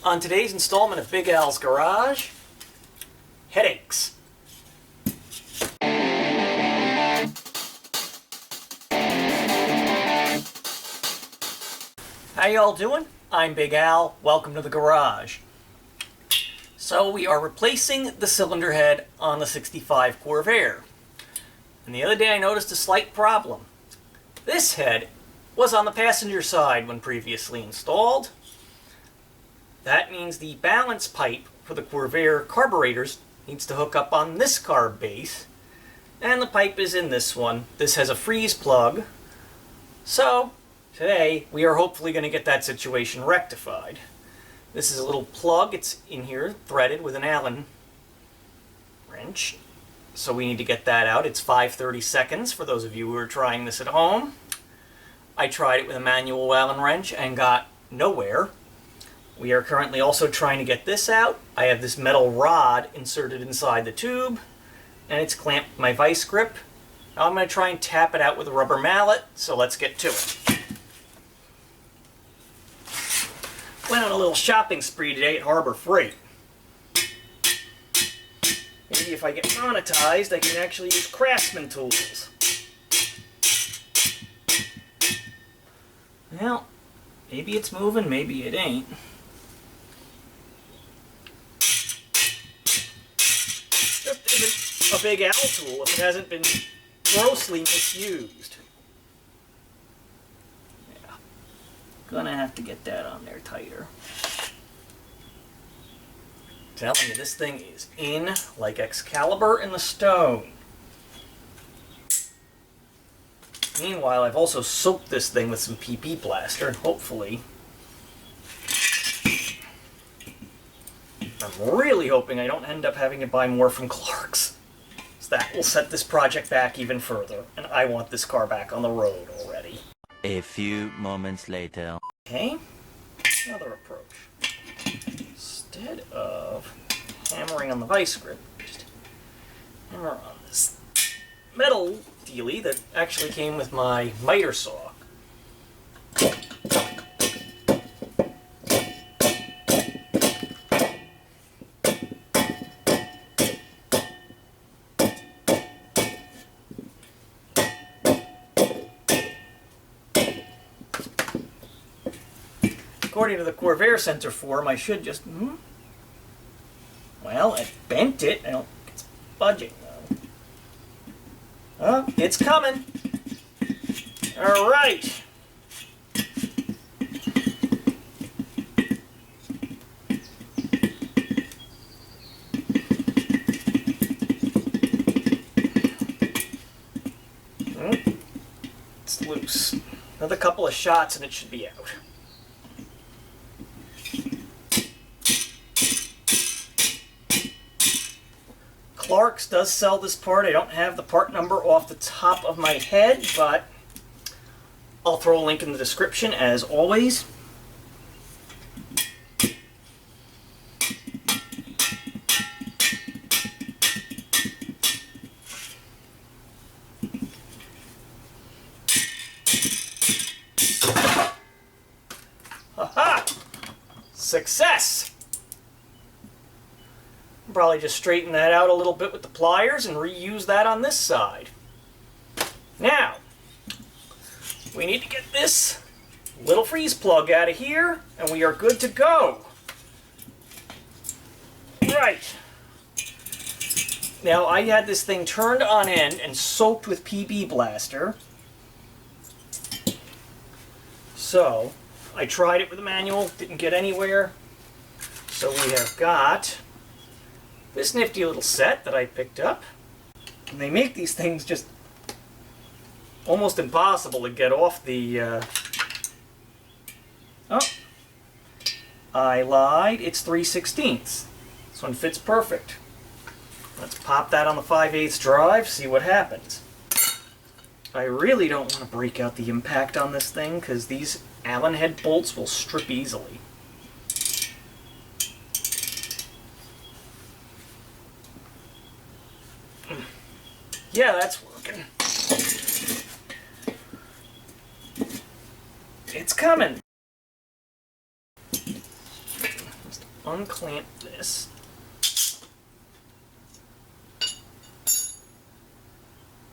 On today's installment of Big Al's Garage, headaches. How y'all doing? I'm Big Al. Welcome to the garage. So we are replacing the cylinder head on the 65 Corvair. And the other day I noticed a slight problem. This head was on the passenger side when previously installed. That means the balance pipe for the Corvair carburetors needs to hook up on this carb base, and the pipe is in this one. This has a freeze plug. So today we are hopefully going to get that situation rectified. This is a little plug. It's in here threaded with an Allen wrench. So we need to get that out. It's 5/32 for those of you who are trying this at home. I tried it with a manual Allen wrench and got nowhere. We are currently also trying to get this out. I have this metal rod inserted inside the tube, and it's clamped with my vice grip. Now I'm going to try and tap it out with a rubber mallet, so let's get to it. Went on a little shopping spree today at Harbor Freight. Maybe if I get monetized, I can actually use Craftsman tools. Well, maybe it's moving, maybe it ain't. Just isn't a Big Al tool if it hasn't been grossly misused. Yeah, gonna have to get that on there tighter. Telling you, this thing is in like Excalibur in the stone. Meanwhile, I've also soaked this thing with some PP plaster, and hopefully, I'm really hoping I don't end up having to buy more from Clark's. So that will set this project back even further, and I want this car back on the road already. A few moments later. Okay, another approach. Instead of hammering on the vice grip, just hammer on this metal dealie that actually came with my miter saw. According to the Corvair Center form, I should just... Well, I bent it. I don't think it's budging, though. Oh, it's coming. All right. It's loose. Another couple of shots and it should be out. Clark's does sell this part. I don't have the part number off the top of my head, but I'll throw a link in the description as always. Haha! Success! Probably just straighten that out a little bit with the pliers and reuse that on this side. Now, we need to get this little freeze plug out of here, and we are good to go. Right. Now, I had this thing turned on end and soaked with PB Blaster. So, I tried it with a manual, didn't get anywhere. So we have got this nifty little set that I picked up. And they make these things just almost impossible to get off the... Oh, I lied. It's 3/16. This one fits perfect. Let's pop that on the 5/8 drive, see what happens. I really don't want to break out the impact on this thing because these Allen head bolts will strip easily. Yeah, that's working. It's coming. Let's unclamp this.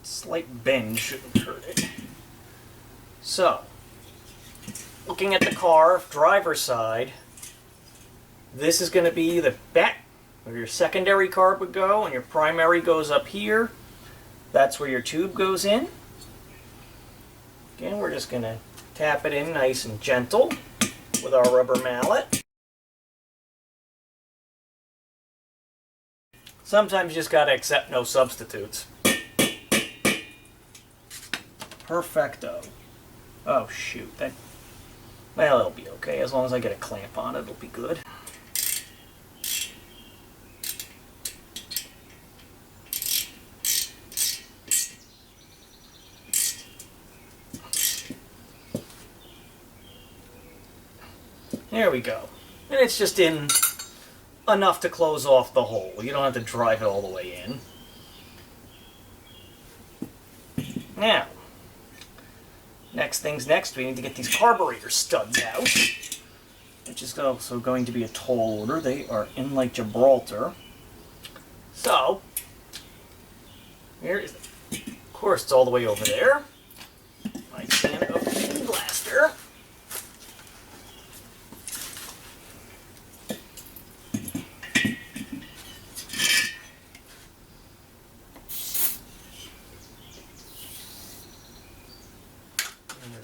Slight bend shouldn't hurt it. So, looking at the car, driver's side, this is going to be the back where your secondary carb would go, and your primary goes up here. That's where your tube goes in. Again, we're just going to tap it in nice and gentle with our rubber mallet. Sometimes you just got to accept no substitutes. Perfecto. Oh shoot, well, it'll be okay. As long as I get a clamp on it, it'll be good. There we go. And it's just in enough to close off the hole. You don't have to drive it all the way in. Now, next things next, we need to get these carburetor studs out, which is also going to be a tall order. They are in like Gibraltar. So, here is, of course, it's all the way over there. My can of PB blaster.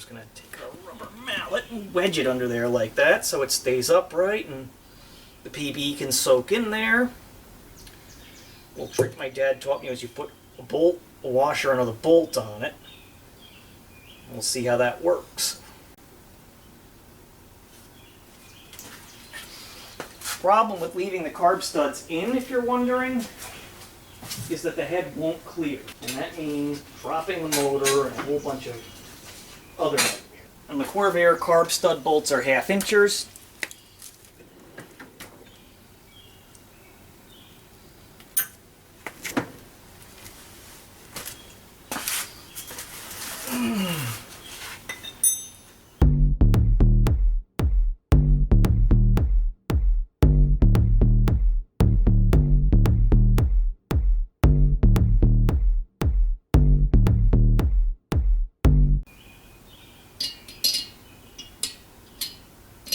Going to take a rubber mallet and wedge it under there like that so it stays upright and the PB can soak in there. A little trick my dad taught me was you put a bolt, a washer, and another bolt on it. We'll see how that works. Problem with leaving the carb studs in, if you're wondering, is that the head won't clear. And that means dropping the motor and a whole bunch of other nightmare. And the Corvair carb stud bolts are 1/2 inchers.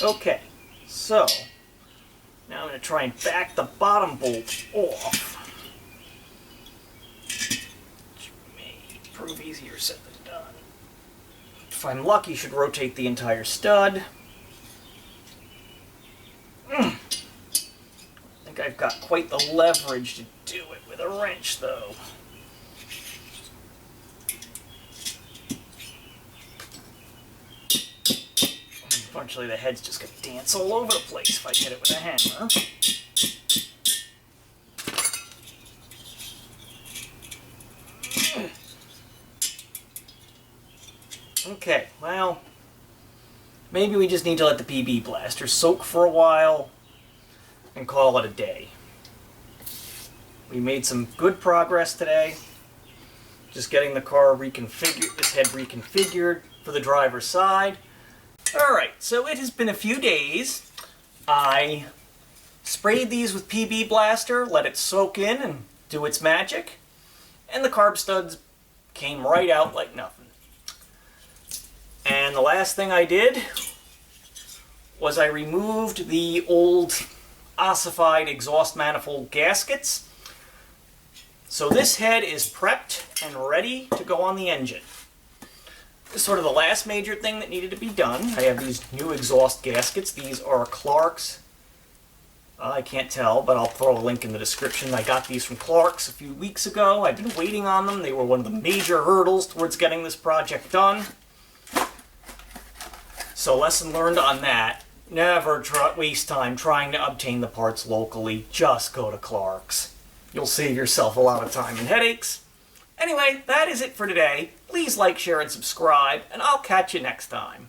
Okay, so now I'm going to try and back the bottom bolt off, which may prove easier said than done. If I'm lucky, should rotate the entire stud. I think I've got quite the leverage to do it with a wrench, though. Unfortunately, the head's just going to dance all over the place if I hit it with a hammer. Okay, well, maybe we just need to let the PB blaster soak for a while and call it a day. We made some good progress today. Just getting the car reconfigured, this head reconfigured for the driver's side. Alright, so it has been a few days. I sprayed these with PB Blaster, let it soak in and do its magic, and the carb studs came right out like nothing. And the last thing I did was I removed the old ossified exhaust manifold gaskets. So this head is prepped and ready to go on the engine. This is sort of the last major thing that needed to be done. I have these new exhaust gaskets. These are Clark's. I can't tell, but I'll throw a link in the description. I got these from Clark's a few weeks ago. I've been waiting on them. They were one of the major hurdles towards getting this project done. So lesson learned on that. Never waste time trying to obtain the parts locally. Just go to Clark's. You'll save yourself a lot of time and headaches. Anyway, that is it for today. Please like, share, and subscribe, and I'll catch you next time.